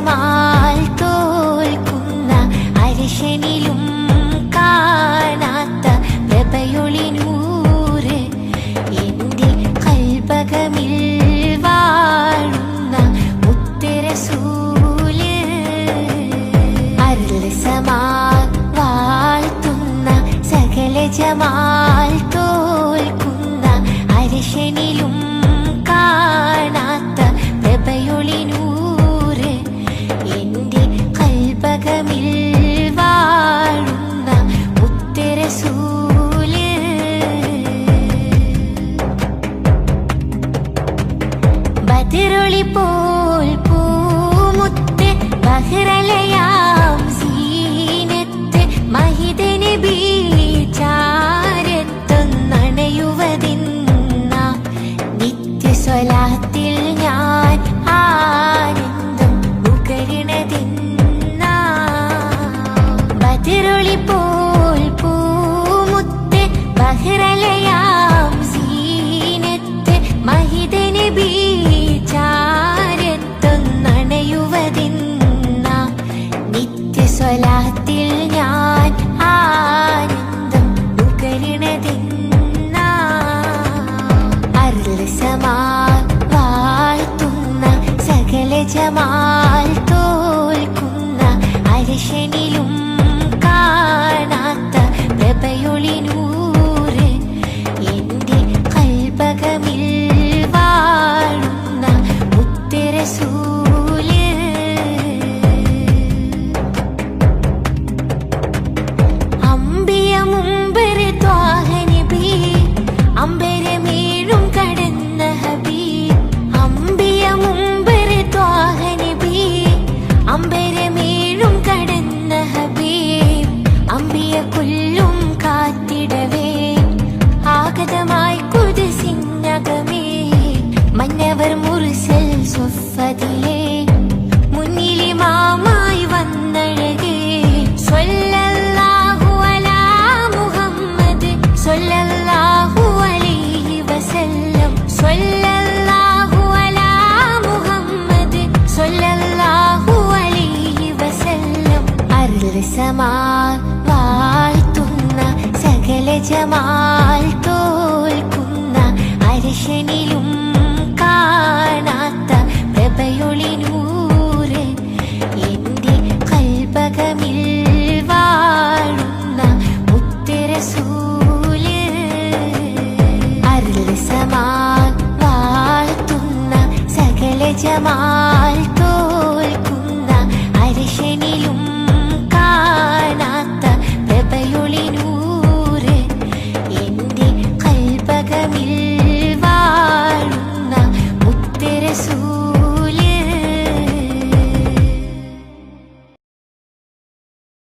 Jamal തോൽക്കുന്ന അരിശനിലും കാണാത്ത പ്രഭയൊളി നൂറ് എന്റെ കൽബകമിൽ വാഴുന്ന മുത്ത് റസൂല് അരുൾ സമാൻ വാഴ്ത്തുന്ന സകല ജമാൽ തോൽക്കുന്ന അരിശനിലും കാണാത്ത പ്രഭയൊളി നൂറ് എന്റെ കൽബകമിൽ വാഴുന്ന മുത്ത് റസൂല് ബദറൊളി പോൽ പൂമുത്ത് ബഹ്റലയാം സീനത്ത് മഹിദ നബി ചാരത്തൊന്നണയുവതിന്ന നിത്യസ്വലാത്തിൽ ഞാൻ ആനന്ദം ഉകരണതിന്ന ബദറൊളി പോൽ പൂമുത്ത് ബഹ്റലയാം സീനത്ത് മഹിദ നബി ചാരത്തൊന്നണയുവതിന്ന നിത്യസ്വലാത്തിൽ ഞാൻ ആനന്ദം ഉകരണതിന്ന അരുൾ സമാൻ വാഴ്ത്തുന്ന സകല ജമാൽ തോൽക്കുന്ന അരിശനിലും കാണാത്ത പ്രഭയൊളി നൂറ് എന്റെ കൽബകമിൽ വാഴുന്ന മുത്ത് റസൂല് അംബിയ മുമ്പർ ത്വാഹ നബി അമ്പരമേഴും കടന്ന ഹബീബ് അംബിയ മുമ്പർ ത്വാഹ നബി അമ്പരമേഴും കടന്ന ഹബീബ് അംബിയ കൊല്ലും കാത്തിടവേ ആഗതമായി കുദ്സിനകമേ മന്നവർ മുർസൽ സ്വഫദിലേ മുന്നിലിമാമായി വന്നഴകേ സ്വല്ലല്ലാഹു അലാ മുഹമ്മദ് സ്വല്ലല്ലാഹു അലൈഹി വസല്ലം സ്വല്ലല്ലാഹു അലാ മുഹമ്മദ് സ്വല്ലല്ലാഹു അലൈഹി വസല്ലം അരുൾ സമാൻ വാഴ്ത്തുന്ന സകല ജമാൽ തോൽക്കുന്ന അരിശനിലും കാണാത്ത പ്രഭയൊളി നൂറ് എന്റെ കൽബകമിൽ വാഴുന്ന മുത്ത് റസൂല് അരുൾ സമാൻ വാഴ്ത്തുന്ന സകല ജമാൽ